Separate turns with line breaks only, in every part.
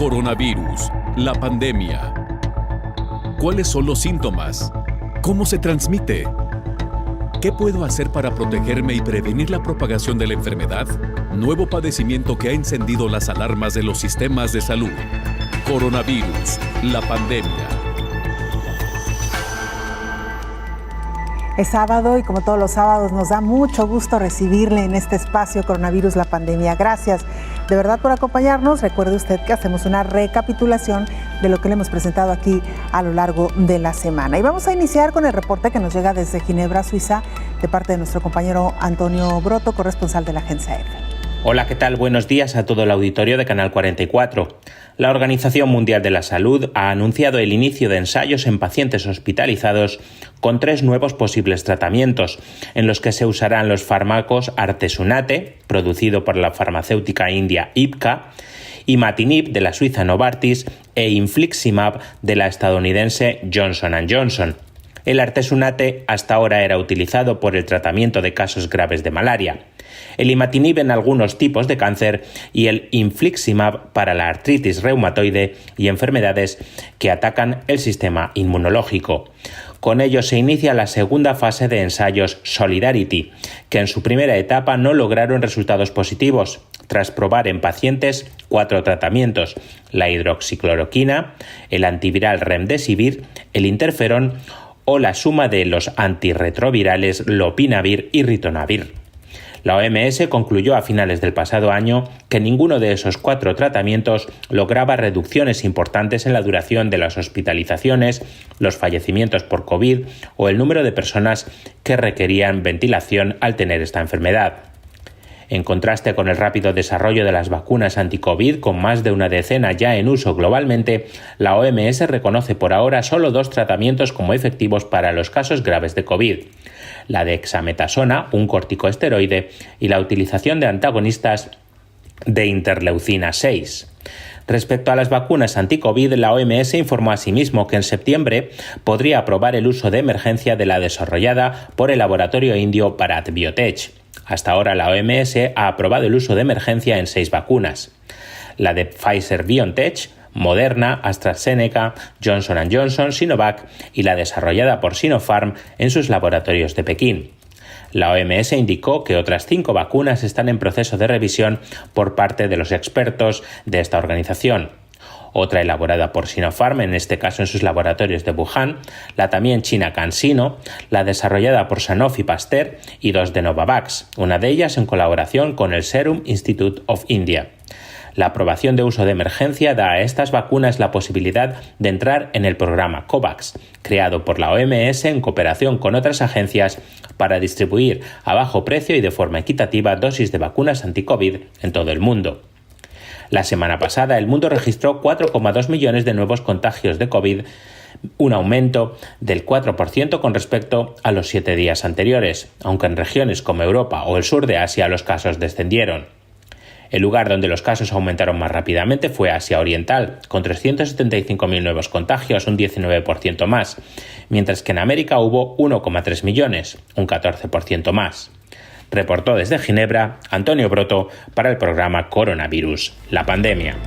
Coronavirus, la pandemia. ¿Cuáles son los síntomas? ¿Cómo se transmite? ¿Qué puedo hacer para protegerme y prevenir la propagación de la enfermedad? Nuevo padecimiento que ha encendido las alarmas de los sistemas de salud. Coronavirus, la pandemia.
Es sábado y como todos los sábados nos da mucho gusto recibirle en este espacio Coronavirus, la pandemia. Gracias de verdad por acompañarnos. Recuerde usted que hacemos una recapitulación de lo que le hemos presentado aquí a lo largo de la semana. Y vamos a iniciar con el reporte que nos llega desde Ginebra, Suiza, de parte de nuestro compañero Antonio Broto, corresponsal de la Agencia EFE.
Hola, ¿qué tal? Buenos días a todo el auditorio de Canal 44. La Organización Mundial de la Salud ha anunciado el inicio de ensayos en pacientes hospitalizados con 3 nuevos posibles tratamientos, en los que se usarán los fármacos Artesunate, producido por la farmacéutica india Ipca, Imatinib de la suiza Novartis e Infliximab de la estadounidense Johnson & Johnson. El Artesunate hasta ahora era utilizado por el tratamiento de casos graves de malaria, el Imatinib en algunos tipos de cáncer y el Infliximab para la artritis reumatoide y enfermedades que atacan el sistema inmunológico. Con ello se inicia la segunda fase de ensayos Solidarity, que en su primera etapa no lograron resultados positivos, tras probar en pacientes 4 tratamientos: la hidroxicloroquina, el antiviral Remdesivir, el interferón o la suma de los antirretrovirales Lopinavir y Ritonavir. La OMS concluyó a finales del pasado año que ninguno de esos 4 tratamientos lograba reducciones importantes en la duración de las hospitalizaciones, los fallecimientos por COVID o el número de personas que requerían ventilación al tener esta enfermedad. En contraste con el rápido desarrollo de las vacunas anti-COVID, con más de una decena ya en uso globalmente, la OMS reconoce por ahora solo 2 tratamientos como efectivos para los casos graves de COVID: la dexametasona, un corticosteroide, y la utilización de antagonistas de interleucina 6. Respecto a las vacunas anti-COVID, la OMS informó asimismo que en septiembre podría aprobar el uso de emergencia de la desarrollada por el laboratorio indio Bharat Biotech. Hasta ahora la OMS ha aprobado el uso de emergencia en 6 vacunas: la de Pfizer-BioNTech, Moderna, AstraZeneca, Johnson & Johnson, Sinovac y la desarrollada por Sinopharm en sus laboratorios de Pekín. La OMS indicó que otras 5 vacunas están en proceso de revisión por parte de los expertos de esta organización. Otra elaborada por Sinopharm, en este caso en sus laboratorios de Wuhan, la también china CanSino, la desarrollada por Sanofi Pasteur y 2 de Novavax, una de ellas en colaboración con el Serum Institute of India. La aprobación de uso de emergencia da a estas vacunas la posibilidad de entrar en el programa COVAX, creado por la OMS en cooperación con otras agencias para distribuir a bajo precio y de forma equitativa dosis de vacunas anti-COVID en todo el mundo. La semana pasada, el mundo registró 4,2 millones de nuevos contagios de COVID, un aumento del 4% con respecto a los 7 días anteriores, aunque en regiones como Europa o el sur de Asia los casos descendieron. El lugar donde los casos aumentaron más rápidamente fue Asia Oriental, con 375.000 nuevos contagios, un 19% más, mientras que en América hubo 1,3 millones, un 14% más. Reportó desde Ginebra Antonio Broto para el programa Coronavirus, la pandemia.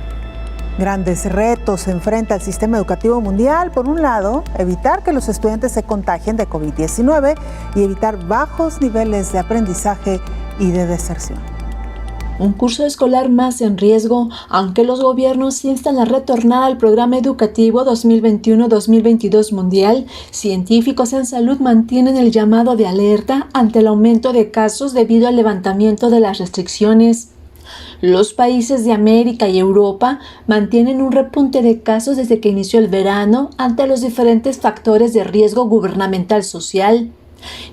Grandes retos enfrenta el sistema educativo mundial. Por un lado, evitar que los estudiantes se contagien de COVID-19 y evitar bajos niveles de aprendizaje y de deserción.
Un curso escolar más en riesgo, aunque los gobiernos instan a retornar al programa educativo 2021-2022 mundial, científicos en salud mantienen el llamado de alerta ante el aumento de casos debido al levantamiento de las restricciones. Los países de América y Europa mantienen un repunte de casos desde que inició el verano ante los diferentes factores de riesgo gubernamental social.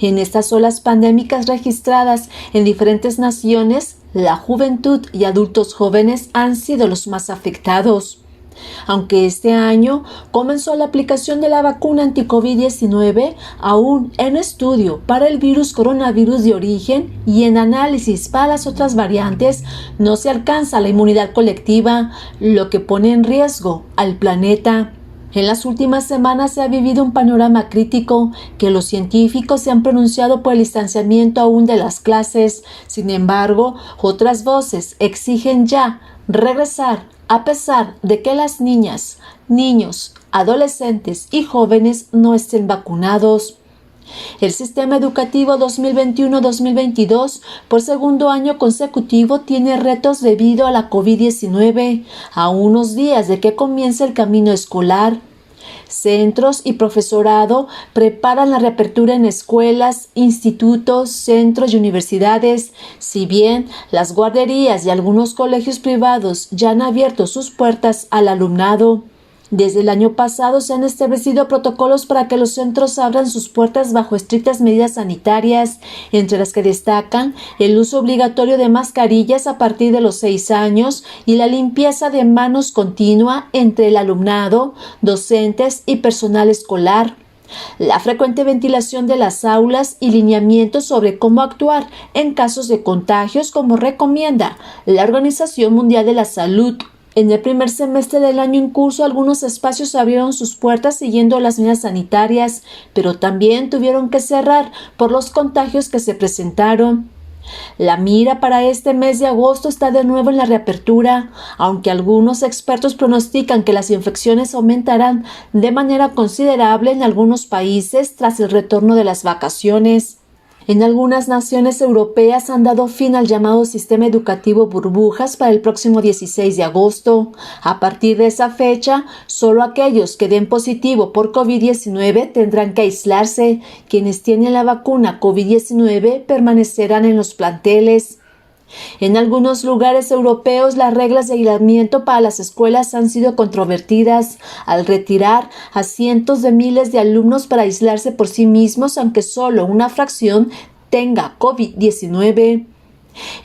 En estas olas pandémicas registradas en diferentes naciones, la juventud y adultos jóvenes han sido los más afectados. Aunque este año comenzó la aplicación de la vacuna anti-COVID-19, aún en estudio para el virus coronavirus de origen y en análisis para las otras variantes, no se alcanza la inmunidad colectiva, lo que pone en riesgo al planeta. En las últimas semanas se ha vivido un panorama crítico que los científicos se han pronunciado por el distanciamiento aún de las clases. Sin embargo, otras voces exigen ya regresar a pesar de que las niñas, niños, adolescentes y jóvenes no estén vacunados. El sistema educativo 2021-2022 por segundo año consecutivo tiene retos debido a la COVID-19, a unos días de que comience el camino escolar. Centros y profesorado preparan la reapertura en escuelas, institutos, centros y universidades. Si bien las guarderías y algunos colegios privados ya han abierto sus puertas al alumnado. Desde el año pasado se han establecido protocolos para que los centros abran sus puertas bajo estrictas medidas sanitarias, entre las que destacan el uso obligatorio de mascarillas a partir de los 6 años y la limpieza de manos continua entre el alumnado, docentes y personal escolar. La frecuente ventilación de las aulas y lineamientos sobre cómo actuar en casos de contagios, como recomienda la Organización Mundial de la Salud. En el primer semestre del año en curso, algunos espacios abrieron sus puertas siguiendo las medidas sanitarias, pero también tuvieron que cerrar por los contagios que se presentaron. La mira para este mes de agosto está de nuevo en la reapertura, aunque algunos expertos pronostican que las infecciones aumentarán de manera considerable en algunos países tras el retorno de las vacaciones. En algunas naciones europeas han dado fin al llamado sistema educativo burbujas para el próximo 16 de agosto. A partir de esa fecha, solo aquellos que den positivo por COVID-19 tendrán que aislarse. Quienes tienen la vacuna COVID-19 permanecerán en los planteles. En algunos lugares europeos, las reglas de aislamiento para las escuelas han sido controvertidas al retirar a cientos de miles de alumnos para aislarse por sí mismos, aunque solo una fracción tenga COVID-19.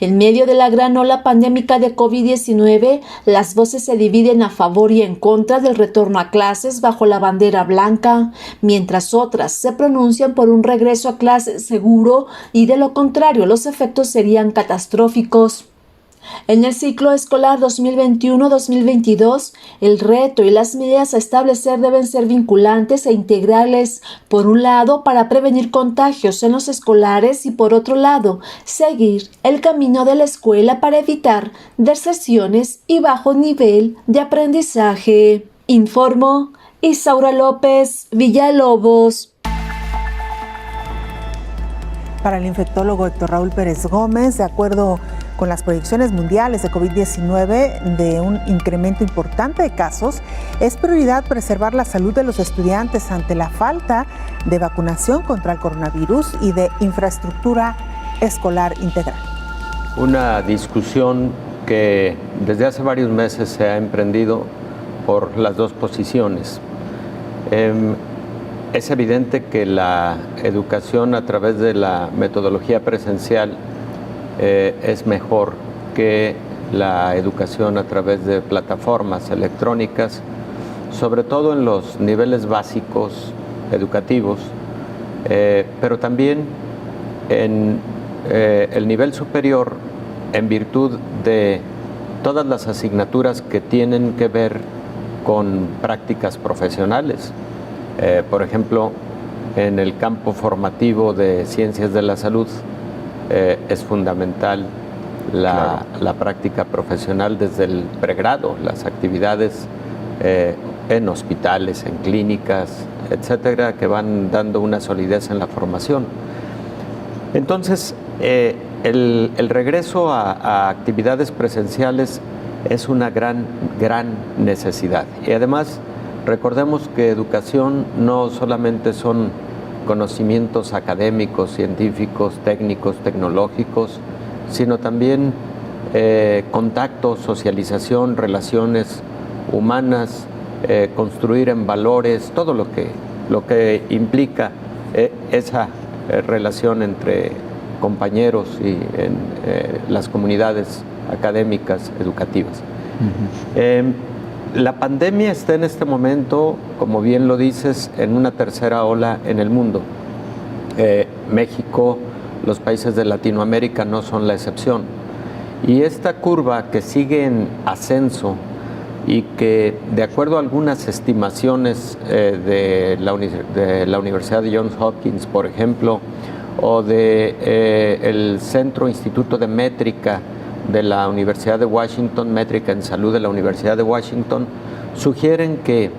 En medio de la gran ola pandémica de COVID-19, las voces se dividen a favor y en contra del retorno a clases bajo la bandera blanca, mientras otras se pronuncian por un regreso a clases seguro y de lo contrario los efectos serían catastróficos. En el ciclo escolar 2021-2022, el reto y las medidas a establecer deben ser vinculantes e integrales, por un lado, para prevenir contagios en los escolares y, por otro lado, seguir el camino de la escuela para evitar deserciones y bajo nivel de aprendizaje. Informó Isaura López Villalobos.
Para el infectólogo Héctor Raúl Pérez Gómez, de acuerdo con las proyecciones mundiales de COVID-19 de un incremento importante de casos, es prioridad preservar la salud de los estudiantes ante la falta de vacunación contra el coronavirus y de infraestructura escolar integral.
Una discusión que desde hace varios meses se ha emprendido por las dos posiciones. Es evidente que la educación a través de la metodología presencial es mejor que la educación a través de plataformas electrónicas, sobre todo en los niveles básicos educativos, pero también en el nivel superior, en virtud de todas las asignaturas que tienen que ver con prácticas profesionales. Por ejemplo, en el campo formativo de ciencias de la salud, es fundamental la práctica profesional desde el pregrado, las actividades en hospitales, en clínicas, etcétera, que van dando una solidez en la formación. Entonces, el regreso a actividades presenciales es una gran necesidad. Y además, recordemos que educación no solamente son conocimientos académicos, científicos, técnicos, tecnológicos, sino también contacto, socialización, relaciones humanas, construir en valores, todo lo que implica esa relación entre compañeros y en las comunidades académicas, educativas. La pandemia está en este momento, como bien lo dices, en una tercera ola en el mundo. México, los países de Latinoamérica no son la excepción. Y esta curva que sigue en ascenso y que, de acuerdo a algunas estimaciones de la Universidad de Johns Hopkins, por ejemplo, o del Centro Instituto de Métrica de la Universidad de Washington, Métrica en Salud de la Universidad de Washington, sugieren que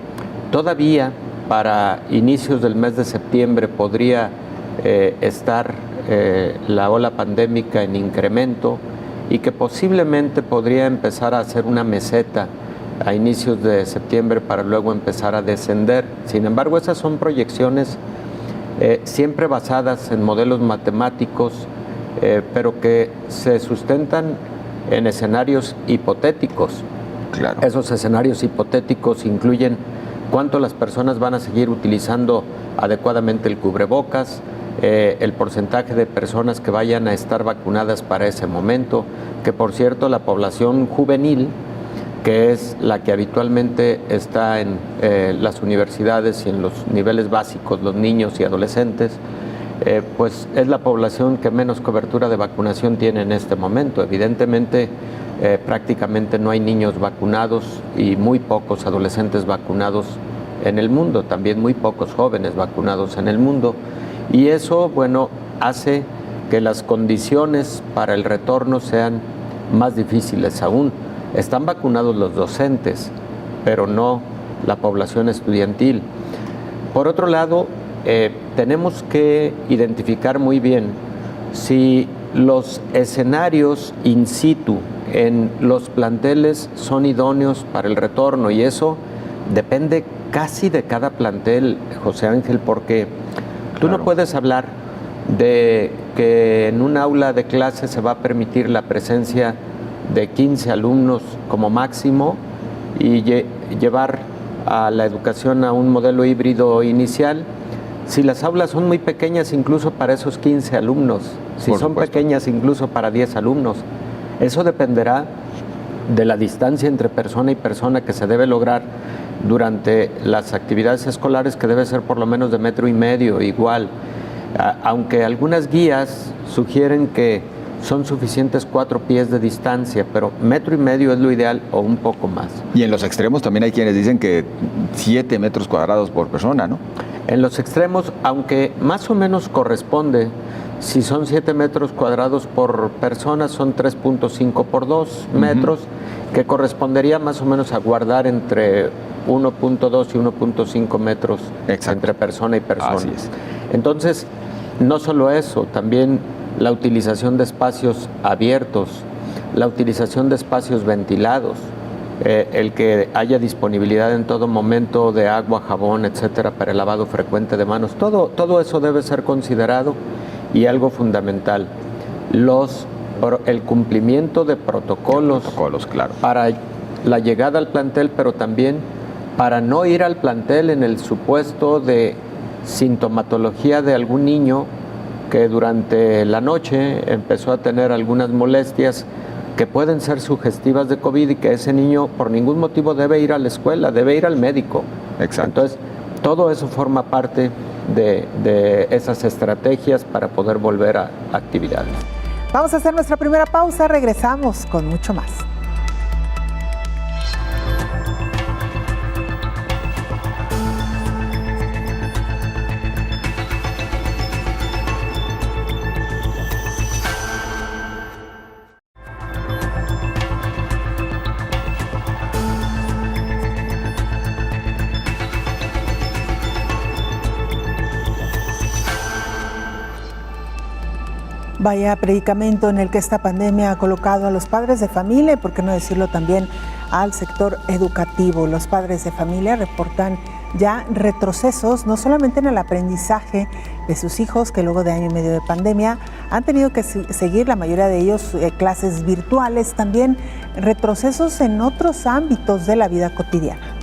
todavía para inicios del mes de septiembre podría estar la ola pandémica en incremento y que posiblemente podría empezar a hacer una meseta a inicios de septiembre para luego empezar a descender. Sin embargo, esas son proyecciones siempre basadas en modelos matemáticos, pero que se sustentan en escenarios hipotéticos.
Claro.
Esos escenarios hipotéticos incluyen cuánto las personas van a seguir utilizando adecuadamente el cubrebocas, el porcentaje de personas que vayan a estar vacunadas para ese momento, que por cierto la población juvenil, que es la que habitualmente está en las universidades y en los niveles básicos, los niños y adolescentes, pues es la población que menos cobertura de vacunación tiene en este momento. Evidentemente, prácticamente no hay niños vacunados y muy pocos adolescentes vacunados en el mundo, también muy pocos jóvenes vacunados en el mundo. Y eso, bueno, hace que las condiciones para el retorno sean más difíciles aún. Están vacunados los docentes, pero no la población estudiantil. Por otro lado, tenemos que identificar muy bien si los escenarios in situ en los planteles son idóneos para el retorno, y eso depende casi de cada plantel, José Ángel, porque tú no puedes hablar de que en un aula de clase se va a permitir la presencia de 15 alumnos como máximo y llevar a la educación a un modelo híbrido inicial si las aulas son muy pequeñas incluso para esos 15 alumnos, si son pequeñas incluso para 10 alumnos. Eso dependerá de la distancia entre persona y persona que se debe lograr durante las actividades escolares, que debe ser por lo menos de 1,5 metros igual, aunque algunas guías sugieren que son suficientes 4 pies de distancia, pero 1,5 metros es lo ideal o un poco más.
Y en los extremos también hay quienes dicen que 7 metros cuadrados por persona, ¿no?
En los extremos, aunque más o menos corresponde, si son 7 metros cuadrados por persona, son 3.5 por 2 metros, que correspondería más o menos a guardar entre 1.2 y 1.5 metros. Exacto. Entre persona y persona.
Así es.
Entonces, no solo eso, también la utilización de espacios abiertos, la utilización de espacios ventilados, el que haya disponibilidad en todo momento de agua, jabón, etcétera, para el lavado frecuente de manos. Todo eso debe ser considerado, y algo fundamental, el cumplimiento de protocolos,
claro,
para la llegada al plantel, pero también para no ir al plantel en el supuesto de sintomatología de algún niño que durante la noche empezó a tener algunas molestias que pueden ser sugestivas de COVID, y que ese niño por ningún motivo debe ir a la escuela, debe ir al médico.
Exacto.
Entonces, todo eso forma parte de esas estrategias para poder volver a actividades.
Vamos a hacer nuestra primera pausa, regresamos con mucho más. Vaya predicamento en el que esta pandemia ha colocado a los padres de familia, y por qué no decirlo también al sector educativo. Los padres de familia reportan ya retrocesos, no solamente en el aprendizaje de sus hijos, que luego de año y medio de pandemia han tenido que seguir, la mayoría de ellos, clases virtuales, también retrocesos en otros ámbitos de la vida cotidiana.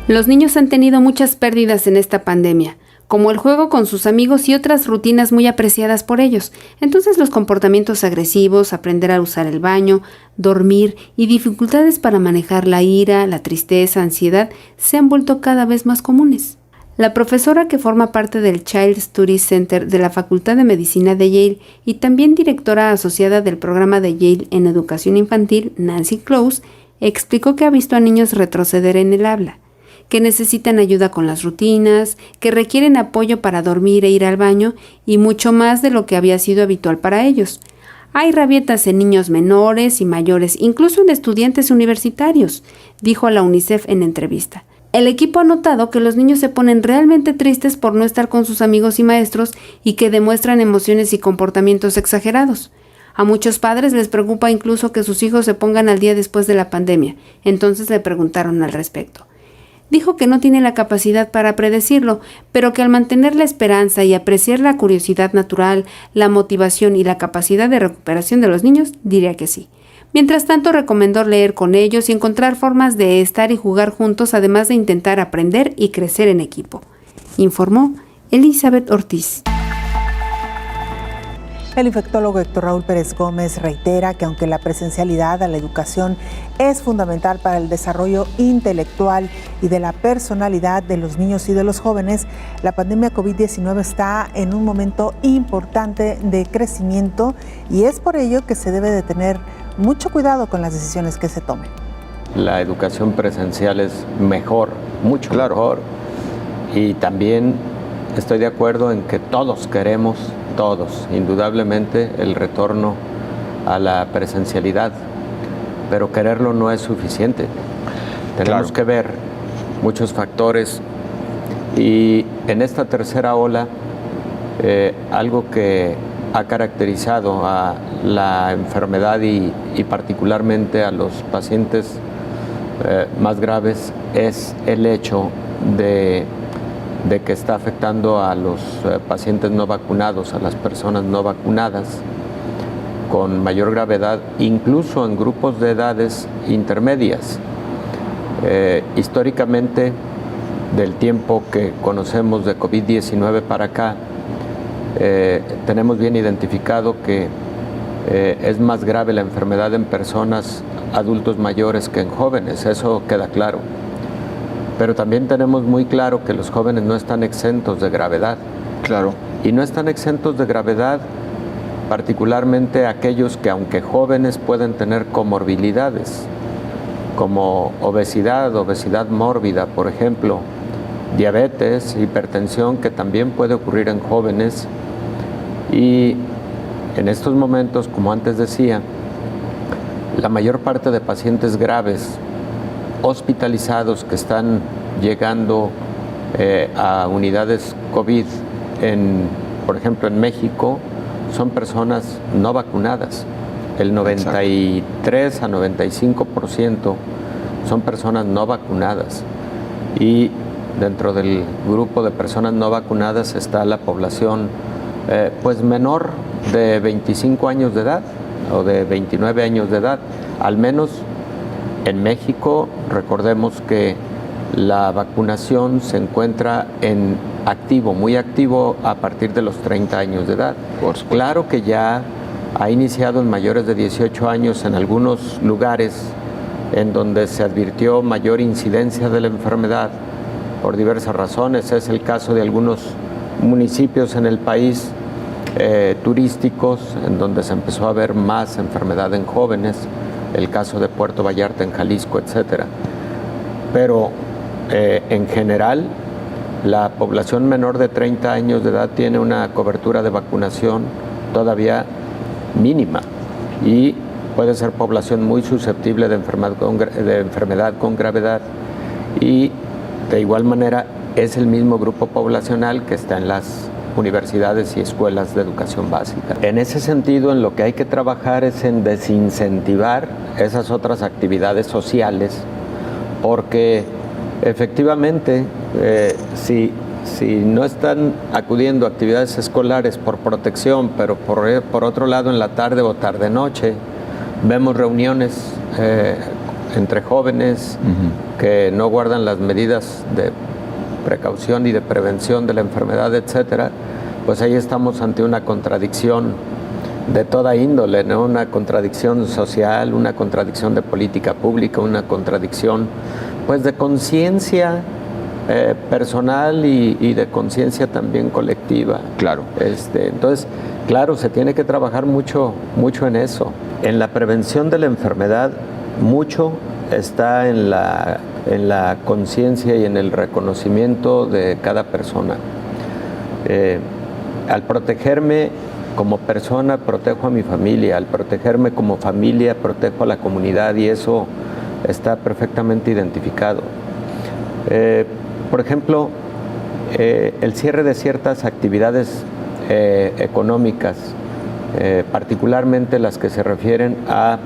Los niños han tenido muchas pérdidas en esta pandemia, como el juego con sus amigos y otras rutinas muy apreciadas por ellos. Entonces los comportamientos agresivos, aprender a usar el baño, dormir y dificultades para manejar la ira, la tristeza, ansiedad, se han vuelto cada vez más comunes. La profesora que forma parte del Child Studies Center de la Facultad de Medicina de Yale y también directora asociada del programa de Yale en educación infantil, Nancy Close, explicó que ha visto a niños retroceder en el habla, que necesitan ayuda con las rutinas, que requieren apoyo para dormir e ir al baño y mucho más de lo que había sido habitual para ellos. Hay rabietas en niños menores y mayores, incluso en estudiantes universitarios, dijo a la UNICEF en entrevista. El equipo ha notado que los niños se ponen realmente tristes por no estar con sus amigos y maestros y que demuestran emociones y comportamientos exagerados. A muchos padres les preocupa incluso que sus hijos se pongan al día después de la pandemia. Entonces le preguntaron al respecto. Dijo que no tiene la capacidad para predecirlo, pero que al mantener la esperanza y apreciar la curiosidad natural, la motivación y la capacidad de recuperación de los niños, diría que sí. Mientras tanto, recomendó leer con ellos y encontrar formas de estar y jugar juntos, además de intentar aprender y crecer en equipo, informó Elizabeth Ortiz.
El infectólogo Héctor Raúl Pérez Gómez reitera que aunque la presencialidad a la educación es fundamental para el desarrollo intelectual y de la personalidad de los niños y de los jóvenes, la pandemia COVID-19 está en un momento importante de crecimiento y es por ello que se debe de tener mucho cuidado con las decisiones que se tomen.
La educación presencial es mejor, mucho mejor, y también estoy de acuerdo en que todos queremos, indudablemente, el retorno a la presencialidad, pero quererlo no es suficiente. Tenemos que ver muchos factores y en esta tercera ola, algo que ha caracterizado a la enfermedad y particularmente a los pacientes más graves es el hecho de que está afectando a los pacientes no vacunados, a las personas no vacunadas, con mayor gravedad, incluso en grupos de edades intermedias. Históricamente, del tiempo que conocemos de COVID-19 para acá, tenemos bien identificado que es más grave la enfermedad en personas adultos mayores que en jóvenes, eso queda claro. Pero también tenemos muy claro que los jóvenes no están exentos de gravedad.
Claro.
Y no están exentos de gravedad particularmente aquellos que, aunque jóvenes, pueden tener comorbilidades, como obesidad mórbida, por ejemplo, diabetes, hipertensión, que también puede ocurrir en jóvenes. Y en estos momentos, como antes decía, la mayor parte de pacientes graves hospitalizados que están llegando a unidades COVID, por ejemplo en México, son personas no vacunadas. El 93 a 95% son personas no vacunadas. Y dentro del grupo de personas no vacunadas está la población pues menor de 25 años de edad o de 29 años de edad, al menos. En México, recordemos que la vacunación se encuentra en activo, muy activo a partir de los 30 años de edad. Claro que ya ha iniciado en mayores de 18 años en algunos lugares en donde se advirtió mayor incidencia de la enfermedad por diversas razones. Es el caso de algunos municipios en el país turísticos en donde se empezó a ver más enfermedad en jóvenes. El caso de Puerto Vallarta en Jalisco, etcétera. Pero en general, la población menor de 30 años de edad tiene una cobertura de vacunación todavía mínima y puede ser población muy susceptible de enfermedad con gravedad, y de igual manera es el mismo grupo poblacional que está en las universidades y escuelas de educación básica. En ese sentido, en lo que hay que trabajar es en desincentivar esas otras actividades sociales, porque efectivamente si no están acudiendo a actividades escolares por protección, pero por otro lado en la tarde o tarde-noche vemos reuniones entre jóvenes que no guardan las medidas de precaución y de prevención de la enfermedad, etcétera, pues ahí estamos ante una contradicción de toda índole, ¿no? Una contradicción social, una contradicción de política pública, una contradicción pues de conciencia personal y de conciencia también colectiva.
Claro.
Entonces, claro, se tiene que trabajar mucho en eso. En la prevención de la enfermedad, mucho está en la conciencia y en el reconocimiento de cada persona. Al protegerme como persona protejo a mi familia, al protegerme como familia protejo a la comunidad y eso está perfectamente identificado. Por ejemplo, el cierre de ciertas actividades económicas, particularmente las que se refieren a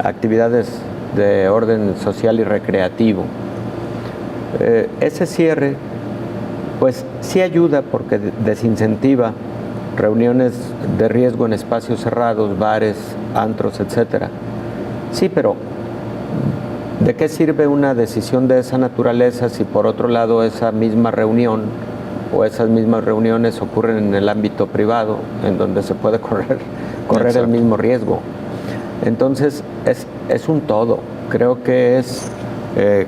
actividades de orden social y recreativo. Ese cierre, pues sí ayuda porque desincentiva reuniones de riesgo en espacios cerrados, bares, antros, etc. Sí, pero ¿de qué sirve una decisión de esa naturaleza si por otro lado esa misma reunión o esas mismas reuniones ocurren en el ámbito privado, en donde se puede correr el mismo riesgo? Entonces es un todo. Creo que es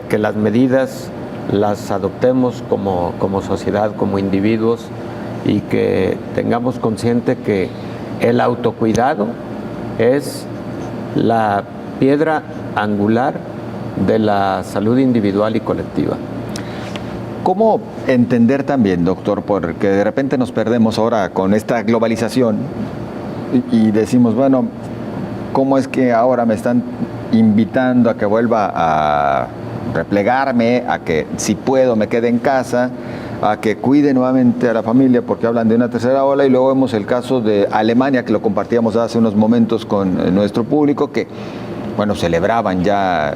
que las medidas las adoptemos como sociedad, como individuos, y que tengamos consciente que el autocuidado es la piedra angular de la salud individual y colectiva.
¿Cómo entender también, doctor, porque de repente nos perdemos ahora con esta globalización y decimos, bueno, ¿cómo es que ahora me están invitando a que vuelva a replegarme, a que si puedo me quede en casa, a que cuide nuevamente a la familia porque hablan de una tercera ola? Y luego vemos el caso de Alemania, que lo compartíamos hace unos momentos con nuestro público, que bueno, celebraban ya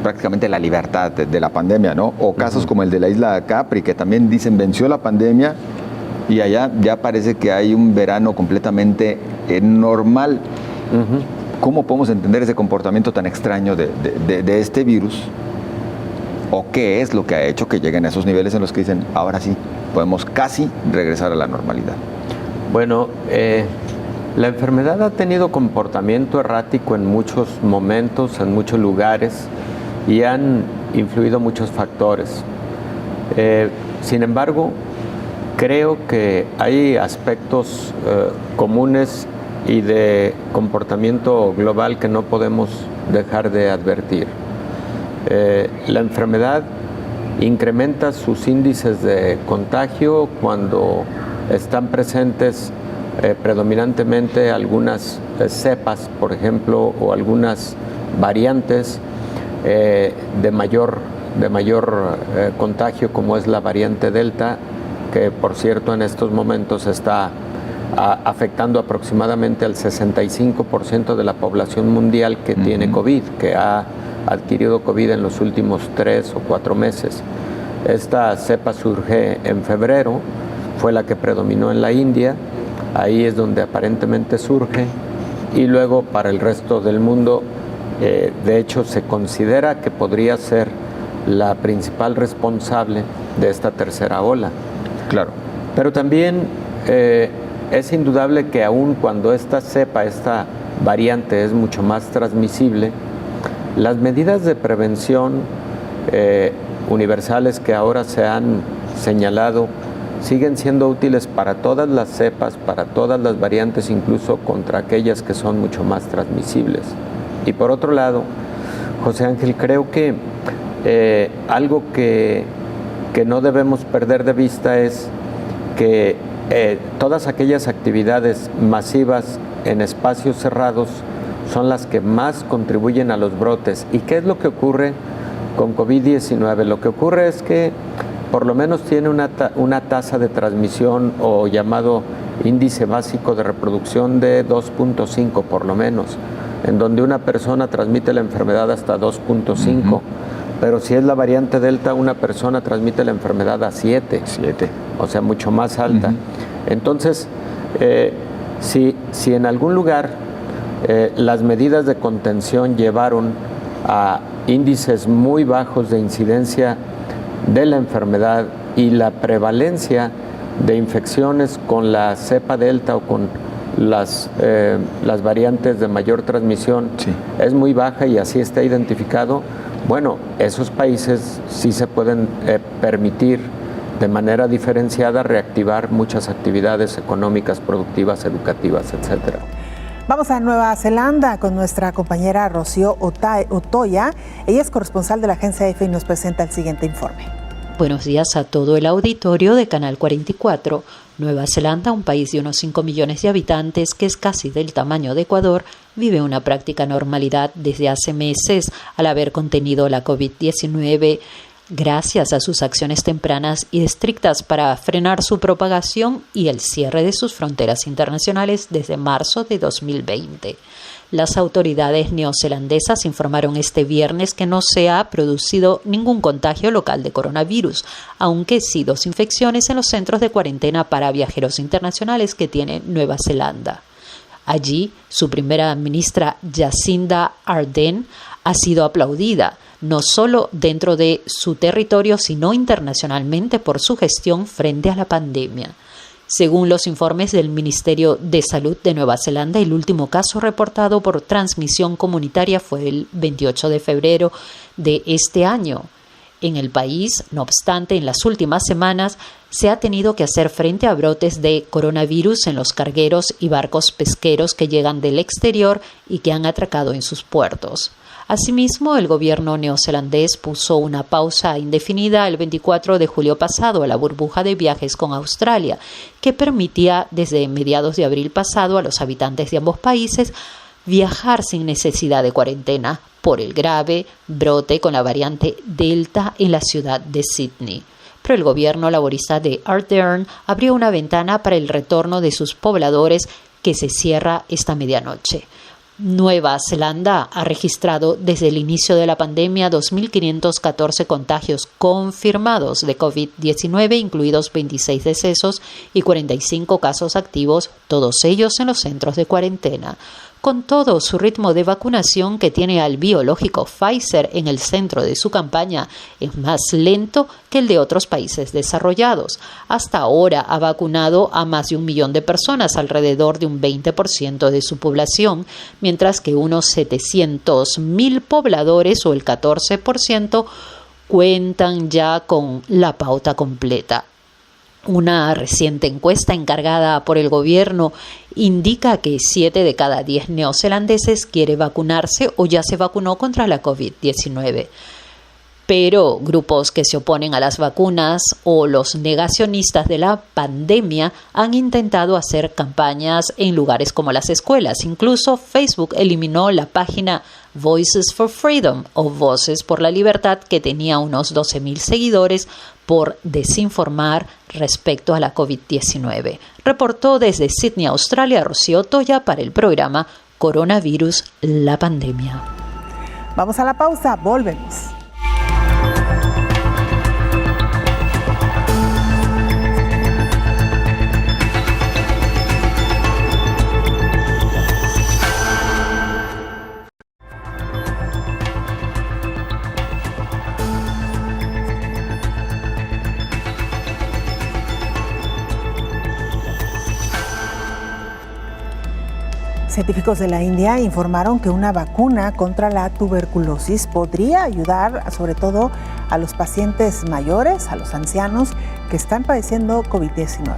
prácticamente la libertad de la pandemia, ¿no? O casos como el de la isla Capri, que también dicen venció la pandemia y allá ya parece que hay un verano completamente normal. ¿Cómo podemos entender ese comportamiento tan extraño de este virus? ¿O qué es lo que ha hecho que lleguen a esos niveles en los que dicen, ahora sí, podemos casi regresar a la normalidad?
Bueno, la enfermedad ha tenido comportamiento errático en muchos momentos, en muchos lugares, y han influido muchos factores. Sin embargo, creo que hay aspectos comunes y de comportamiento global que no podemos dejar de advertir. La enfermedad incrementa sus índices de contagio cuando están presentes predominantemente algunas cepas, por ejemplo, o algunas variantes de mayor contagio, como es la variante Delta, que por cierto en estos momentos está afectando aproximadamente al 65% de la población mundial que tiene COVID, que ha adquirido COVID en los últimos 3 o 4 meses. Esta cepa surge en febrero, fue la que predominó en la India, ahí es donde aparentemente surge, y luego para el resto del mundo, de hecho se considera que podría ser la principal responsable de esta tercera ola.
Claro.
Pero también es indudable que aun cuando esta cepa, esta variante es mucho más transmisible, las medidas de prevención universales que ahora se han señalado siguen siendo útiles para todas las cepas, para todas las variantes, incluso contra aquellas que son mucho más transmisibles. Y por otro lado, José Ángel, creo que algo que no debemos perder de vista es que todas aquellas actividades masivas en espacios cerrados son las que más contribuyen a los brotes. ¿Y qué es lo que ocurre con COVID-19? Lo que ocurre es que por lo menos tiene una tasa de transmisión o llamado índice básico de reproducción de 2.5 por lo menos, en donde una persona transmite la enfermedad hasta 2.5, pero si es la variante Delta, una persona transmite la enfermedad a 7, o sea, mucho más alta. Entonces, si en algún lugar las medidas de contención llevaron a índices muy bajos de incidencia de la enfermedad y la prevalencia de infecciones con la cepa Delta o con las variantes de mayor transmisión es muy baja y así está identificado, bueno, esos países sí se pueden permitir de manera diferenciada reactivar muchas actividades económicas, productivas, educativas, etcétera.
Vamos a Nueva Zelanda con nuestra compañera Rocío Otoya. Ella es corresponsal de la agencia EFE y nos presenta el siguiente informe.
Buenos días a todo el auditorio de Canal 44. Nueva Zelanda, un país de unos 5 millones de habitantes que es casi del tamaño de Ecuador, vive una práctica normalidad desde hace meses al haber contenido la COVID-19 gracias a sus acciones tempranas y estrictas para frenar su propagación y el cierre de sus fronteras internacionales desde marzo de 2020. Las autoridades neozelandesas informaron este viernes que no se ha producido ningún contagio local de coronavirus, aunque sí 2 infecciones en los centros de cuarentena para viajeros internacionales que tiene Nueva Zelanda. Allí, su primera ministra Jacinda Ardern ha sido aplaudida, no solo dentro de su territorio, sino internacionalmente por su gestión frente a la pandemia. Según los informes del Ministerio de Salud de Nueva Zelanda, el último caso reportado por transmisión comunitaria fue el 28 de febrero de este año. En el país, no obstante, en las últimas semanas se ha tenido que hacer frente a brotes de coronavirus en los cargueros y barcos pesqueros que llegan del exterior y que han atracado en sus puertos. Asimismo, el gobierno neozelandés puso una pausa indefinida el 24 de julio pasado a la burbuja de viajes con Australia, que permitía desde mediados de abril pasado a los habitantes de ambos países viajar sin necesidad de cuarentena por el grave brote con la variante Delta en la ciudad de Sydney. Pero el gobierno laborista de Ardern abrió una ventana para el retorno de sus pobladores que se cierra esta medianoche. Nueva Zelanda ha registrado desde el inicio de la pandemia 2.514 contagios confirmados de COVID-19, incluidos 26 decesos y 45 casos activos, todos ellos en los centros de cuarentena. Con todo, su ritmo de vacunación, que tiene al biológico Pfizer en el centro de su campaña, es más lento que el de otros países desarrollados. Hasta ahora ha vacunado a más de 1 millón de personas, alrededor de un 20% de su población, mientras que unos 700.000 pobladores, o el 14%, cuentan ya con la pauta completa. Una reciente encuesta encargada por el gobierno indica que 7 de cada 10 neozelandeses quiere vacunarse o ya se vacunó contra la COVID-19. Pero grupos que se oponen a las vacunas o los negacionistas de la pandemia han intentado hacer campañas en lugares como las escuelas. Incluso Facebook eliminó la página Voices for Freedom o Voces por la Libertad, que tenía unos 12.000 seguidores, por desinformar respecto a la COVID-19. Reportó desde Sydney, Australia, Rocío Toya para el programa Coronavirus, la pandemia.
Vamos a la pausa, volvemos. Científicos de la India informaron que una vacuna contra la tuberculosis podría ayudar sobre todo a los pacientes mayores, a los ancianos que están padeciendo COVID-19.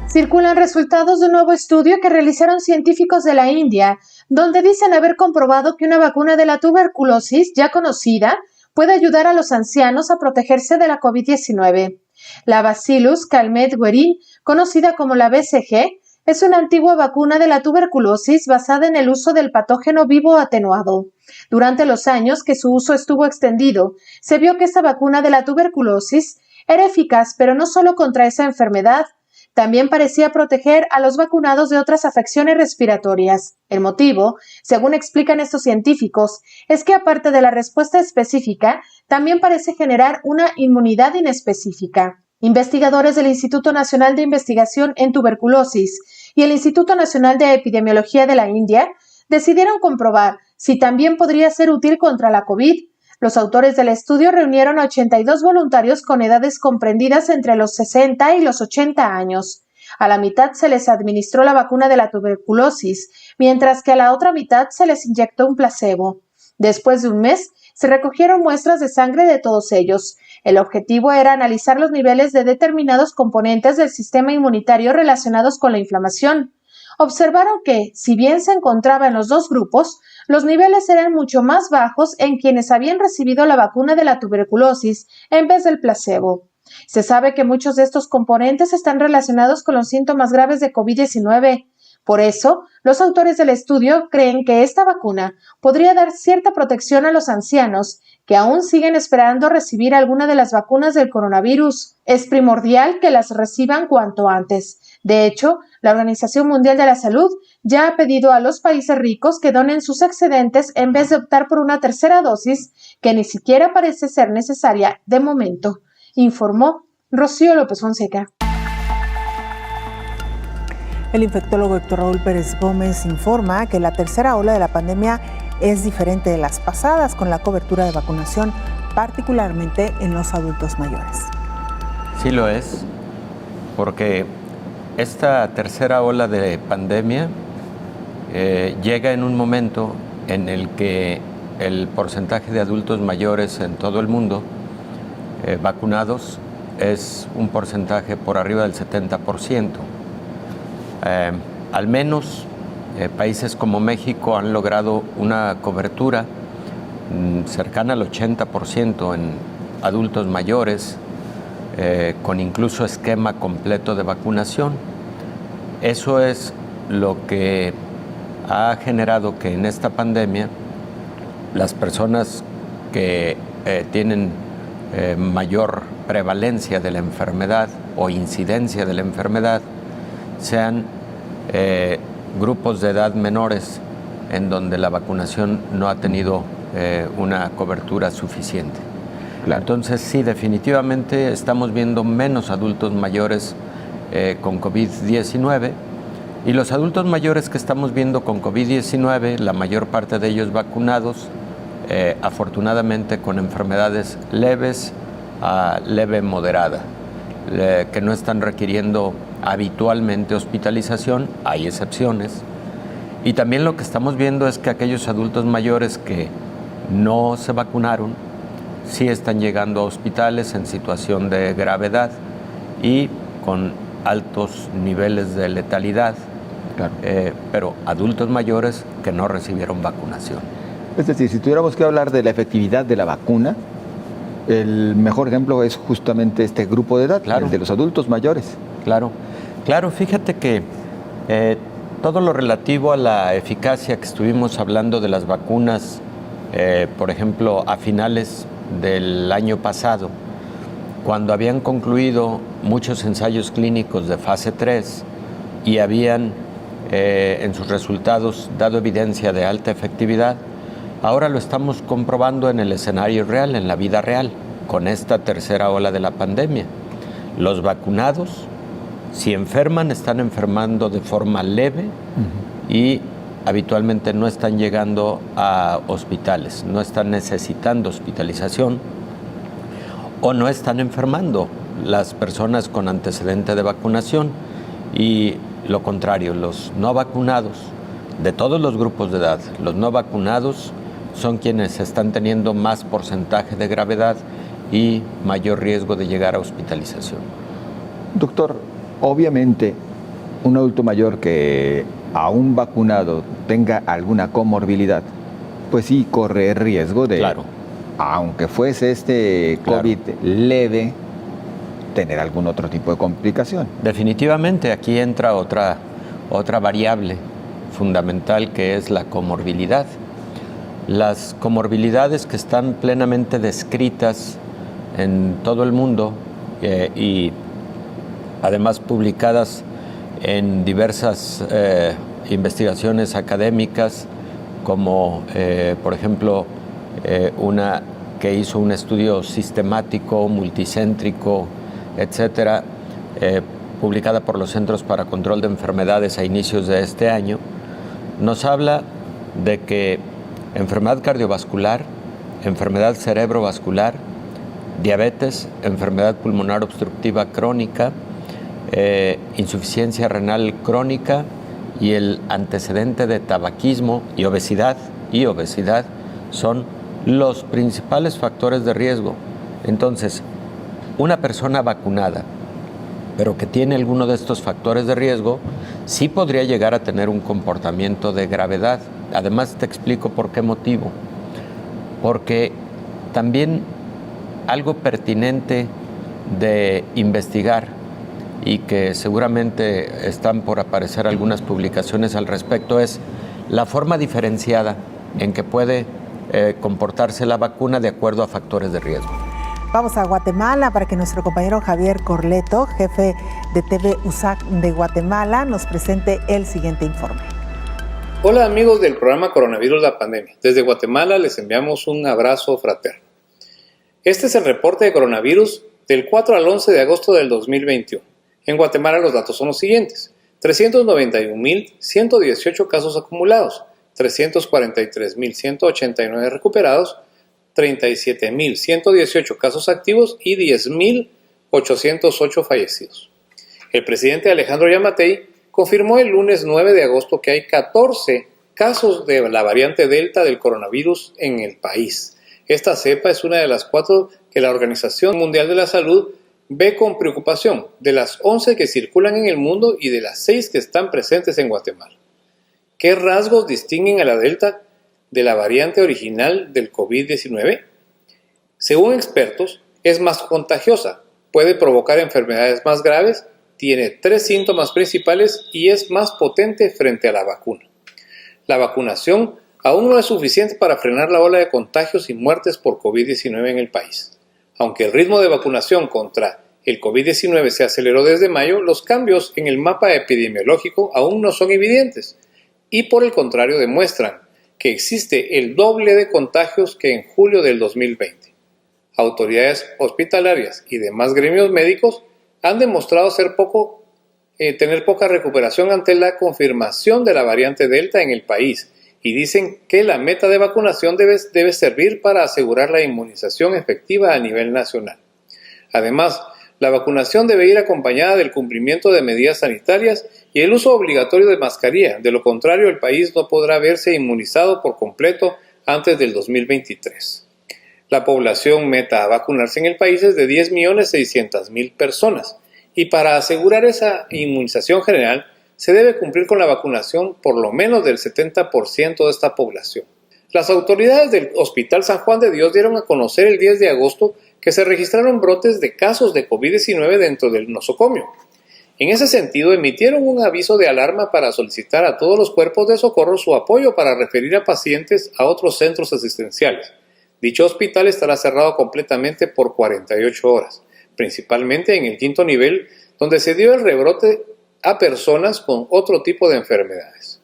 Circulan resultados de un nuevo estudio que realizaron científicos de la India, donde dicen haber comprobado que una vacuna de la tuberculosis ya conocida puede ayudar a los ancianos a protegerse de la COVID-19. La Bacillus calmette-guerin, conocida como la BCG, es una antigua vacuna de la tuberculosis basada en el uso del patógeno vivo atenuado. Durante los años que su uso estuvo extendido, se vio que esta vacuna de la tuberculosis era eficaz, pero no solo contra esa enfermedad, también parecía proteger a los vacunados de otras afecciones respiratorias. El motivo, según explican estos científicos, es que aparte de la respuesta específica, también parece generar una inmunidad inespecífica. Investigadores del Instituto Nacional de Investigación en Tuberculosis y el Instituto Nacional de Epidemiología de la India decidieron comprobar si también podría ser útil contra la COVID. Los autores del estudio reunieron a 82 voluntarios con edades comprendidas entre los 60 y los 80 años. A la mitad se les administró la vacuna de la tuberculosis, mientras que a la otra mitad se les inyectó un placebo. Después de un mes, se recogieron muestras de sangre de todos ellos. El objetivo era analizar los niveles de determinados componentes del sistema inmunitario relacionados con la inflamación. observaron que, si bien se encontraba en los dos grupos, los niveles eran mucho más bajos en quienes habían recibido la vacuna de la tuberculosis en vez del placebo. Se sabe que muchos de estos componentes están relacionados con los síntomas graves de COVID-19. Por eso, los autores del estudio creen que esta vacuna podría dar cierta protección a los ancianos que aún siguen esperando recibir alguna de las vacunas del coronavirus. Es primordial que las reciban cuanto antes. De hecho, la Organización Mundial de la Salud ya ha pedido a los países ricos que donen sus excedentes en vez de optar por una tercera dosis que ni siquiera parece ser necesaria de momento, informó Rocío López Fonseca.
El infectólogo Héctor Raúl Pérez Gómez informa que la tercera ola de la pandemia es diferente de las pasadas con la cobertura de vacunación, particularmente en los adultos mayores.
Sí lo es, porque esta tercera ola de pandemia llega en un momento en el que el porcentaje de adultos mayores en todo el mundo vacunados es un porcentaje por arriba del 70%. Al menos países como México han logrado una cobertura cercana al 80% en adultos mayores, con incluso esquema completo de vacunación. Eso es lo que ha generado que en esta pandemia las personas que tienen mayor prevalencia de la enfermedad o incidencia de la enfermedad sean grupos de edad menores en donde la vacunación no ha tenido una cobertura suficiente. Claro. Entonces sí, definitivamente estamos viendo menos adultos mayores con COVID-19 y los adultos mayores que estamos viendo con COVID-19, la mayor parte de ellos vacunados, afortunadamente con enfermedades leves a leve moderada, que no están requiriendo habitualmente hospitalización, hay excepciones. Y también lo que estamos viendo es que aquellos adultos mayores que no se vacunaron sí están llegando a hospitales en situación de gravedad y con altos niveles de letalidad, claro. Pero adultos mayores que no recibieron vacunación.
Es decir, si tuviéramos que hablar de la efectividad de la vacuna, el mejor ejemplo es justamente este grupo de edad, claro. El de los adultos mayores.
Claro, fíjate que todo lo relativo a la eficacia que estuvimos hablando de las vacunas, por ejemplo, a finales del año pasado, cuando habían concluido muchos ensayos clínicos de fase 3 y habían en sus resultados dado evidencia de alta efectividad, ahora lo estamos comprobando en el escenario real, en la vida real, con esta tercera ola de la pandemia. Los vacunados, si enferman, están enfermando de forma leve y habitualmente no están llegando a hospitales, no están necesitando hospitalización o no están enfermando las personas con antecedente de vacunación. Y lo contrario, los no vacunados, de todos los grupos de edad, los no vacunados son quienes están teniendo más porcentaje de gravedad y mayor riesgo de llegar a hospitalización.
Doctor, obviamente un adulto mayor que aún vacunado tenga alguna comorbilidad, pues sí corre riesgo de, claro, aunque fuese este COVID leve, tener algún otro tipo de complicación.
Definitivamente, aquí entra otra variable fundamental que es la comorbilidad. Las comorbilidades que están plenamente descritas en todo el mundo y además publicadas en diversas investigaciones académicas, como por ejemplo una que hizo un estudio sistemático, multicéntrico, etcétera, publicada por los Centros para Control de Enfermedades a inicios de este año, nos habla de que enfermedad cardiovascular, enfermedad cerebrovascular, diabetes, enfermedad pulmonar obstructiva crónica, insuficiencia renal crónica y el antecedente de tabaquismo y obesidad son los principales factores de riesgo. Entonces, una persona vacunada, pero que tiene alguno de estos factores de riesgo, sí podría llegar a tener un comportamiento de gravedad. Además, te explico por qué motivo. Porque también algo pertinente de investigar y que seguramente están por aparecer algunas publicaciones al respecto es la forma diferenciada en que puede comportarse la vacuna de acuerdo a factores de riesgo.
Vamos a Guatemala para que nuestro compañero Javier Corleto, jefe de TV USAC de Guatemala, nos presente el siguiente informe.
Hola amigos del programa Coronavirus la Pandemia. Desde Guatemala les enviamos un abrazo fraterno. Este es el reporte de coronavirus del 4 al 11 de agosto del 2021. En Guatemala los datos son los siguientes: 391.118 casos acumulados, 343.189 recuperados, 37.118 casos activos y 10.808 fallecidos. El presidente Alejandro Yamatei confirmó el lunes 9 de agosto que hay 14 casos de la variante Delta del coronavirus en el país. Esta cepa es una de las 4 que la Organización Mundial de la Salud ve con preocupación, de las 11 que circulan en el mundo y de las 6 que están presentes en Guatemala. ¿Qué rasgos distinguen a la Delta de la variante original del COVID-19? Según expertos, es más contagiosa, puede provocar enfermedades más graves, tiene 3 síntomas principales y es más potente frente a la vacuna. La vacunación aún no es suficiente para frenar la ola de contagios y muertes por COVID-19 en el país. Aunque el ritmo de vacunación contra el COVID-19 se aceleró desde mayo, los cambios en el mapa epidemiológico aún no son evidentes y por el contrario demuestran que existe el doble de contagios que en julio del 2020. Autoridades hospitalarias y demás gremios médicos han demostrado tener poca recuperación ante la confirmación de la variante Delta en el país y dicen que la meta de vacunación debe servir para asegurar la inmunización efectiva a nivel nacional. Además, la vacunación debe ir acompañada del cumplimiento de medidas sanitarias y el uso obligatorio de mascarilla. De lo contrario, el país no podrá verse inmunizado por completo antes del 2023. La población meta a vacunarse en el país es de 10.600.000 personas y para asegurar esa inmunización general se debe cumplir con la vacunación por lo menos del 70% de esta población. Las autoridades del Hospital San Juan de Dios dieron a conocer el 10 de agosto que se registraron brotes de casos de COVID-19 dentro del nosocomio. En ese sentido, emitieron un aviso de alarma para solicitar a todos los cuerpos de socorro su apoyo para referir a pacientes a otros centros asistenciales. Dicho hospital estará cerrado completamente por 48 horas, principalmente en el 5º nivel, donde se dio el rebrote a personas con otro tipo de enfermedades.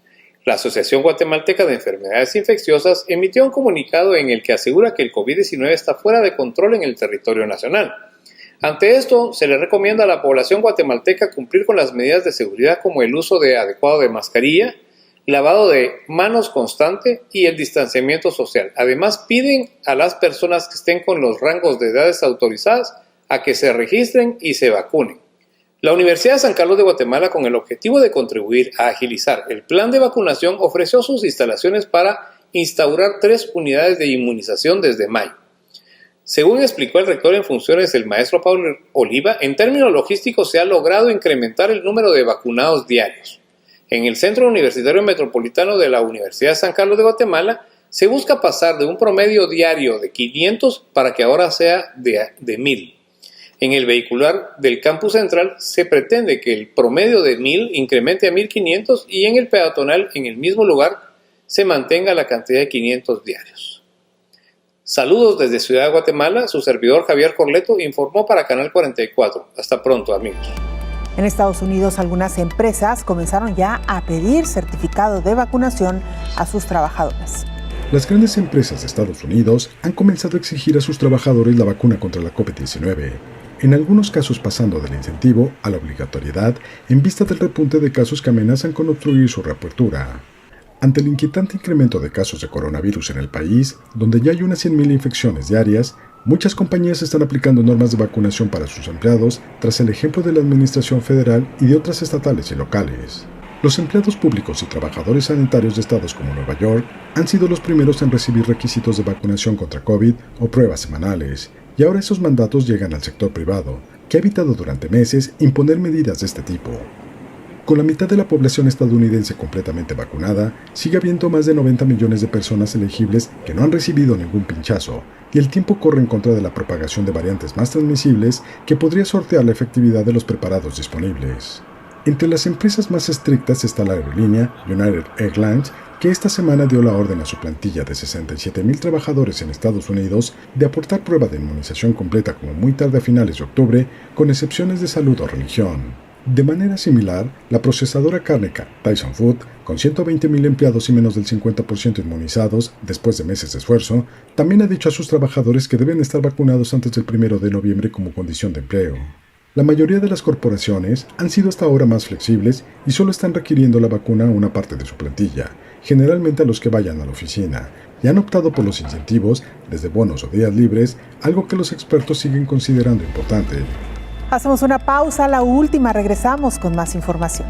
La Asociación Guatemalteca de Enfermedades Infecciosas emitió un comunicado en el que asegura que el COVID-19 está fuera de control en el territorio nacional. Ante esto, se le recomienda a la población guatemalteca cumplir con las medidas de seguridad como el uso adecuado de mascarilla, lavado de manos constante y el distanciamiento social. Además, piden a las personas que estén con los rangos de edades autorizadas a que se registren y se vacunen. La Universidad de San Carlos de Guatemala, con el objetivo de contribuir a agilizar el plan de vacunación, ofreció sus instalaciones para instaurar 3 unidades de inmunización desde mayo. Según explicó el rector en funciones, el maestro Pablo Oliva, en términos logísticos se ha logrado incrementar el número de vacunados diarios. En el Centro Universitario Metropolitano de la Universidad de San Carlos de Guatemala, se busca pasar de un promedio diario de 500 para que ahora sea de 1,000. En el vehicular del campus central se pretende que el promedio de 1,000 incremente a 1,500 y en el peatonal, en el mismo lugar, se mantenga la cantidad de 500 diarios. Saludos desde Ciudad de Guatemala, su servidor Javier Corleto informó para Canal 44. Hasta pronto, amigos.
En Estados Unidos, algunas empresas comenzaron ya a pedir certificado de vacunación a sus trabajadores.
Las grandes empresas de Estados Unidos han comenzado a exigir a sus trabajadores la vacuna contra la COVID-19, en algunos casos pasando del incentivo a la obligatoriedad en vista del repunte de casos que amenazan con obstruir su reapertura. Ante el inquietante incremento de casos de coronavirus en el país, donde ya hay unas 100.000 infecciones diarias, muchas compañías están aplicando normas de vacunación para sus empleados tras el ejemplo de la Administración Federal y de otras estatales y locales. Los empleados públicos y trabajadores sanitarios de estados como Nueva York han sido los primeros en recibir requisitos de vacunación contra COVID o pruebas semanales, y ahora esos mandatos llegan al sector privado, que ha evitado durante meses imponer medidas de este tipo. Con la mitad de la población estadounidense completamente vacunada, sigue habiendo más de 90 millones de personas elegibles que no han recibido ningún pinchazo, y el tiempo corre en contra de la propagación de variantes más transmisibles que podría sortear la efectividad de los preparados disponibles. Entre las empresas más estrictas está la aerolínea United Airlines, que esta semana dio la orden a su plantilla de 67,000 trabajadores en Estados Unidos de aportar prueba de inmunización completa como muy tarde a finales de octubre, con excepciones de salud o religión. De manera similar, la procesadora cárnica Tyson Food, con 120,000 empleados y menos del 50% inmunizados después de meses de esfuerzo, también ha dicho a sus trabajadores que deben estar vacunados antes del 1 de noviembre como condición de empleo. La mayoría de las corporaciones han sido hasta ahora más flexibles y solo están requiriendo la vacuna a una parte de su plantilla, generalmente a los que vayan a la oficina, y han optado por los incentivos, desde bonos o días libres, algo que los expertos siguen considerando importante.
Hacemos una pausa, la última, regresamos con más información.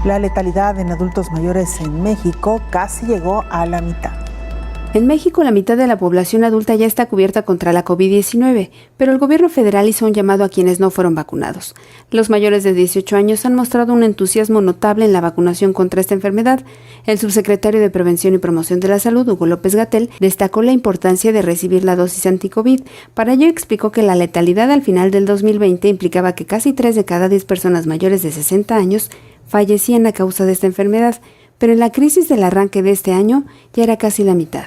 La letalidad en adultos mayores en México casi llegó a la mitad.
En México, la mitad de la población adulta ya está cubierta contra la COVID-19, pero el gobierno federal hizo un llamado a quienes no fueron vacunados. Los mayores de 18 años han mostrado un entusiasmo notable en la vacunación contra esta enfermedad. El subsecretario de Prevención y Promoción de la Salud, Hugo López-Gatell, destacó la importancia de recibir la dosis anti-COVID. Para ello explicó que la letalidad al final del 2020 implicaba que casi 3 de cada 10 personas mayores de 60 años fallecían a causa de esta enfermedad, pero en la crisis del arranque de este año ya era casi la mitad.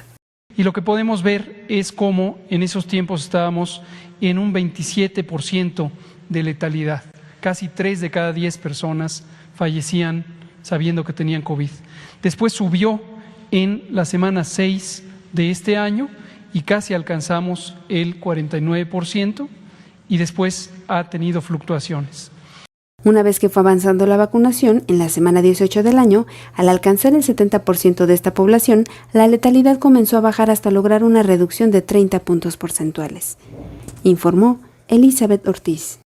Y lo que podemos ver es cómo en esos tiempos estábamos en un 27% de letalidad. Casi 3 de cada 10 personas fallecían sabiendo que tenían COVID. Después subió en la semana 6 de este año y casi alcanzamos el 49% y después ha tenido fluctuaciones.
Una vez que fue avanzando la vacunación, en la semana 18 del año, al alcanzar el 70% de esta población, la letalidad comenzó a bajar hasta lograr una reducción de 30 puntos porcentuales. Informó Elizabeth Ortiz.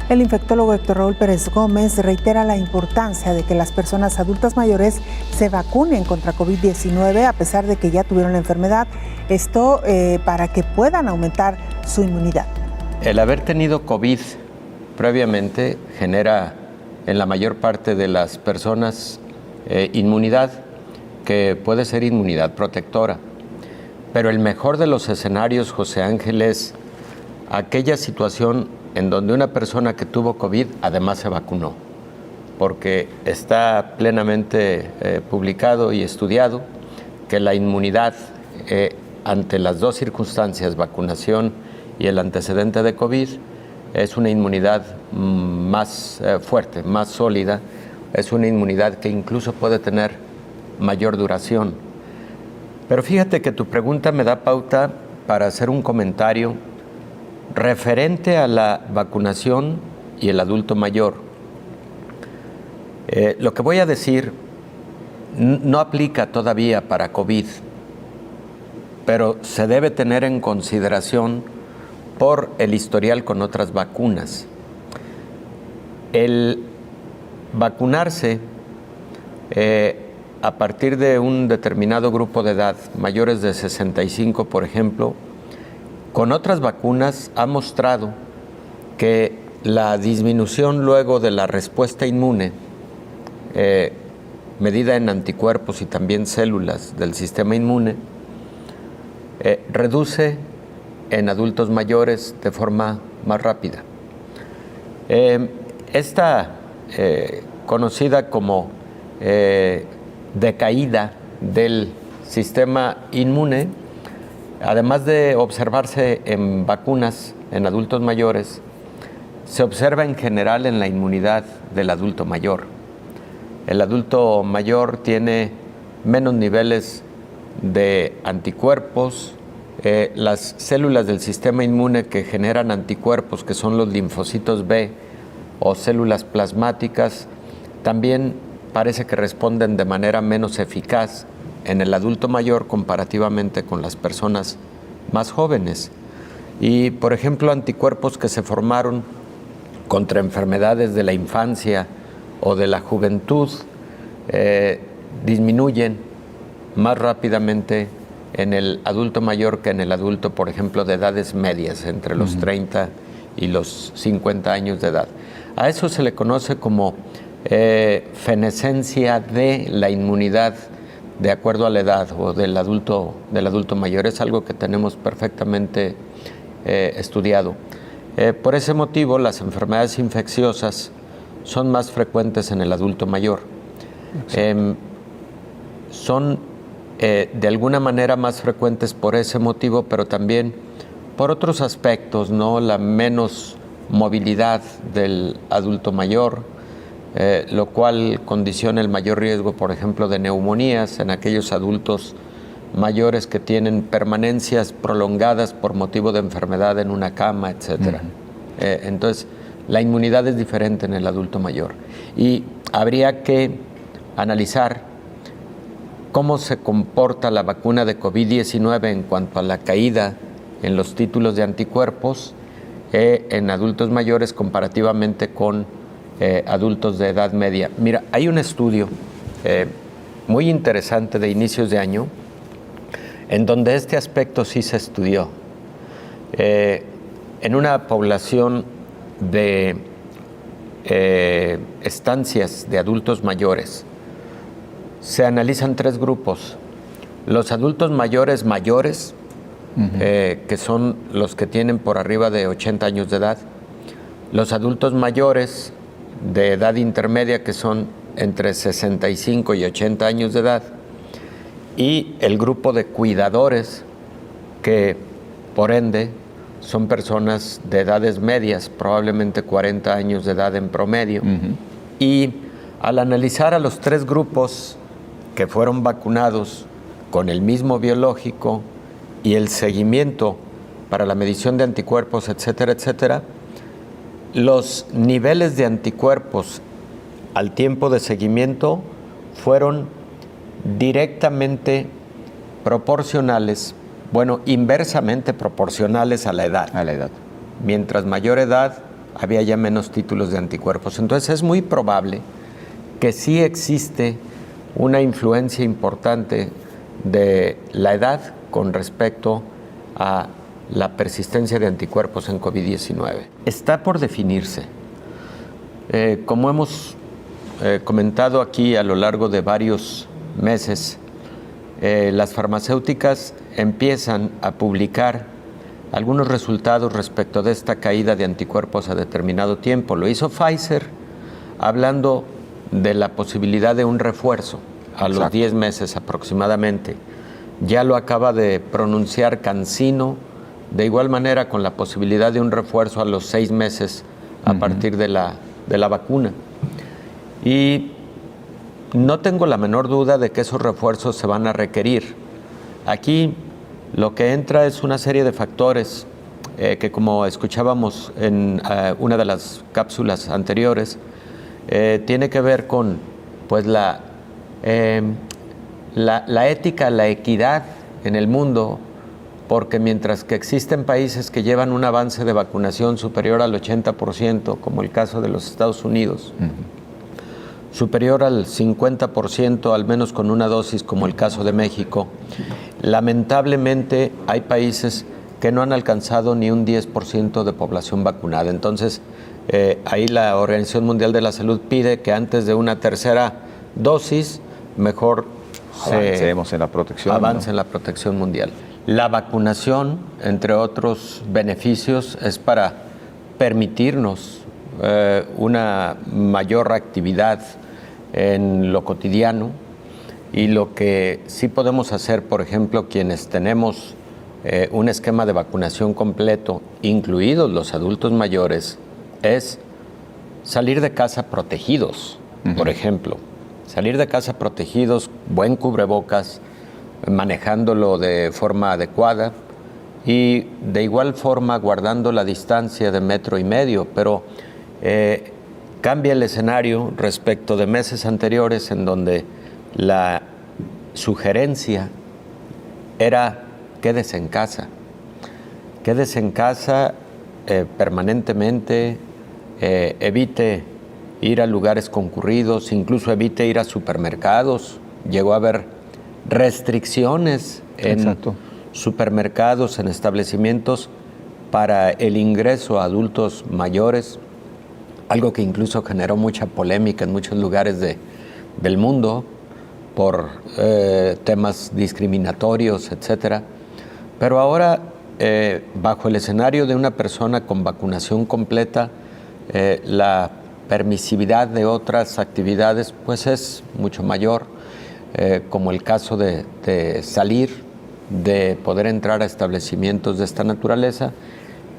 El infectólogo Héctor Raúl Pérez Gómez reitera la importancia de que las personas adultas mayores se vacunen contra COVID-19 a pesar de que ya tuvieron la enfermedad, esto para que puedan aumentar su inmunidad.
El haber tenido COVID previamente genera en la mayor parte de las personas inmunidad, que puede ser inmunidad protectora. Pero el mejor de los escenarios, José Ángel, es aquella situación en donde una persona que tuvo COVID además se vacunó, porque está plenamente publicado y estudiado que la inmunidad ante las dos circunstancias, vacunación y el antecedente de COVID, es una inmunidad más fuerte, más sólida, es una inmunidad que incluso puede tener mayor duración. Pero fíjate que tu pregunta me da pauta para hacer un comentario referente a la vacunación y el adulto mayor. Lo que voy a decir no aplica todavía para COVID, pero se debe tener en consideración por el historial con otras vacunas. El vacunarse a partir de un determinado grupo de edad, mayores de 65, por ejemplo, con otras vacunas ha mostrado que la disminución luego de la respuesta inmune, medida en anticuerpos y también células del sistema inmune, reduce en adultos mayores de forma más rápida. Esta conocida como decaída del sistema inmune, además de observarse en vacunas en adultos mayores, se observa en general en la inmunidad del adulto mayor. El adulto mayor tiene menos niveles de anticuerpos. Las células del sistema inmune que generan anticuerpos, que son los linfocitos B o células plasmáticas, también parece que responden de manera menos eficaz en el adulto mayor comparativamente con las personas más jóvenes. Y, por ejemplo, anticuerpos que se formaron contra enfermedades de la infancia o de la juventud disminuyen más rápidamente en el adulto mayor que en el adulto, por ejemplo, de edades medias, entre los 30 y los 50 años de edad. A eso se le conoce como fenescencia de la inmunidad de acuerdo a la edad o del adulto mayor. Es algo que tenemos perfectamente estudiado. Por ese motivo, las enfermedades infecciosas son más frecuentes en el adulto mayor. Son de alguna manera más frecuentes por ese motivo, pero también por otros aspectos, ¿no? La menos movilidad del adulto mayor, lo cual condiciona el mayor riesgo, por ejemplo, de neumonías en aquellos adultos mayores que tienen permanencias prolongadas por motivo de enfermedad en una cama, etcétera. Entonces, la inmunidad es diferente en el adulto mayor. Y habría que analizar cómo se comporta la vacuna de COVID-19 en cuanto a la caída en los títulos de anticuerpos en adultos mayores comparativamente con adultos de edad media. Mira, hay un estudio muy interesante de inicios de año en donde este aspecto sí se estudió. En una población de estancias de adultos mayores, se analizan 3 grupos. Los adultos mayores, que son los que tienen por arriba de 80 años de edad. Los adultos mayores de edad intermedia, que son entre 65 y 80 años de edad. Y el grupo de cuidadores, que por ende son personas de edades medias, probablemente 40 años de edad en promedio. Y al analizar a los 3 grupos que fueron vacunados con el mismo biológico y el seguimiento para la medición de anticuerpos, etcétera, etcétera, los niveles de anticuerpos al tiempo de seguimiento fueron directamente proporcionales, inversamente proporcionales a la edad. Mientras mayor edad, había ya menos títulos de anticuerpos. Entonces es muy probable que sí existe una influencia importante de la edad con respecto a la persistencia de anticuerpos en COVID-19. Está por definirse. Como hemos comentado aquí a lo largo de varios meses, las farmacéuticas empiezan a publicar algunos resultados respecto de esta caída de anticuerpos a determinado tiempo. Lo hizo Pfizer hablando de la posibilidad de un refuerzo a los 10 meses aproximadamente. Ya lo acaba de pronunciar CanSino, de igual manera con la posibilidad de un refuerzo a los 6 meses a partir de la vacuna. Y no tengo la menor duda de que esos refuerzos se van a requerir. Aquí lo que entra es una serie de factores que, como escuchábamos en una de las cápsulas anteriores, tiene que ver con la ética, la equidad en el mundo, porque mientras que existen países que llevan un avance de vacunación superior al 80%, como el caso de los Estados Unidos, superior al 50%, al menos con una dosis, como el caso de México, lamentablemente hay países que no han alcanzado ni un 10% de población vacunada. Entonces, ahí la Organización Mundial de la Salud pide que antes de una tercera dosis, mejor
avancemos en la protección.
Avance en la protección mundial. La vacunación, entre otros beneficios, es para permitirnos una mayor actividad en lo cotidiano, y lo que sí podemos hacer, por ejemplo, quienes tenemos un esquema de vacunación completo, incluidos los adultos mayores, es salir de casa protegidos, por ejemplo. Salir de casa protegidos, buen cubrebocas, manejándolo de forma adecuada y de igual forma guardando la distancia de 1,5 metros, pero cambia el escenario respecto de meses anteriores en donde la sugerencia era quédese en casa permanentemente, evite ir a lugares concurridos, incluso evite ir a supermercados. Llegó a haber restricciones en supermercados, en establecimientos para el ingreso a adultos mayores, algo que incluso generó mucha polémica en muchos lugares del mundo por temas discriminatorios, etcétera. Pero ahora, bajo el escenario de una persona con vacunación completa, la permisividad de otras actividades pues es mucho mayor, como el caso de salir, de poder entrar a establecimientos de esta naturaleza,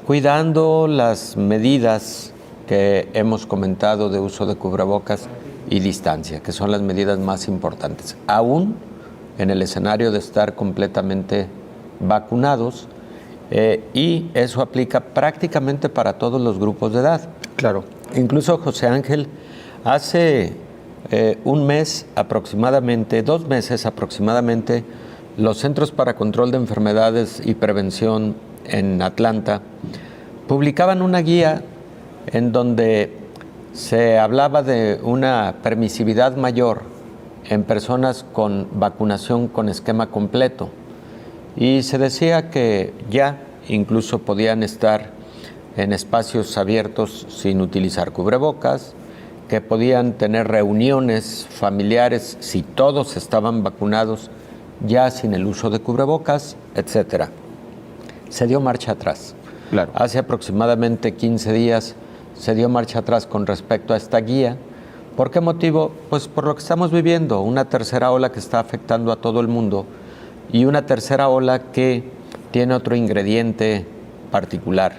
cuidando las medidas que hemos comentado de uso de cubrebocas y distancia, que son las medidas más importantes, aún en el escenario de estar completamente vacunados, y eso aplica prácticamente para todos los grupos de edad.
Claro.
Incluso, José Ángel, hace un mes aproximadamente, 2 meses aproximadamente, los Centros para Control de Enfermedades y Prevención en Atlanta publicaban una guía en donde se hablaba de una permisividad mayor en personas con vacunación con esquema completo. Y se decía que ya incluso podían estar en espacios abiertos sin utilizar cubrebocas, que podían tener reuniones familiares si todos estaban vacunados ya sin el uso de cubrebocas, etcétera. Se dio marcha atrás.
Claro.
Hace aproximadamente 15 días se dio marcha atrás con respecto a esta guía. ¿Por qué motivo? Pues por lo que estamos viviendo, una tercera ola que está afectando a todo el mundo y una tercera ola que tiene otro ingrediente particular,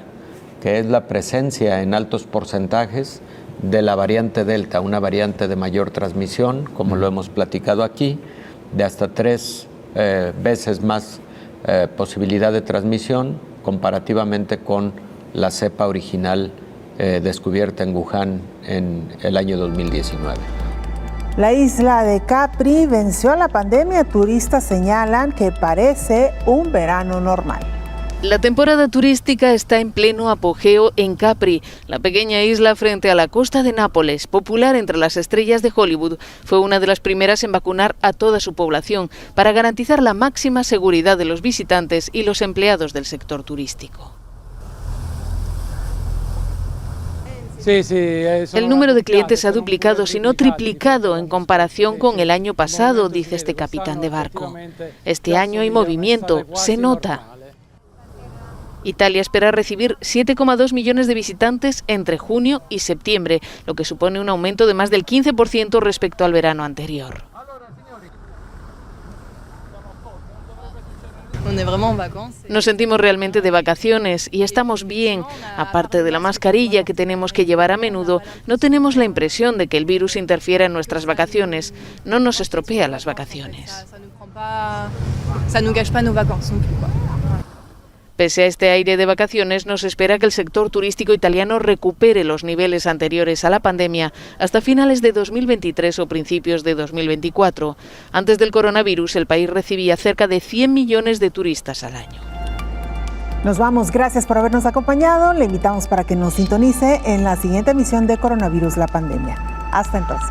que es la presencia en altos porcentajes de la variante Delta, una variante de mayor transmisión, como lo hemos platicado aquí, de hasta 3 veces más posibilidad de transmisión comparativamente con la cepa original descubierta en Wuhan en el año 2019.
La isla de Capri venció a la pandemia. Turistas señalan que parece un verano normal.
La temporada turística está en pleno apogeo en Capri, la pequeña isla frente a la costa de Nápoles, popular entre las estrellas de Hollywood. Fue una de las primeras en vacunar a toda su población para garantizar la máxima seguridad de los visitantes y los empleados del sector turístico. El número de clientes ha duplicado, si no triplicado, en comparación con el año pasado, dice este capitán de barco. Este año hay movimiento, se nota. Italia espera recibir 7,2 millones de visitantes entre junio y septiembre, lo que supone un aumento de más del 15% respecto al verano anterior. Nos sentimos realmente de vacaciones y estamos bien. Aparte de la mascarilla que tenemos que llevar a menudo, no tenemos la impresión de que el virus interfiera en nuestras vacaciones. No nos estropea las vacaciones. Pese a este aire de vacaciones, nos espera que el sector turístico italiano recupere los niveles anteriores a la pandemia hasta finales de 2023 o principios de 2024. Antes del coronavirus, el país recibía cerca de 100 millones de turistas al año.
Nos vamos, gracias por habernos acompañado. Le invitamos para que nos sintonice en la siguiente emisión de Coronavirus, la pandemia. Hasta entonces.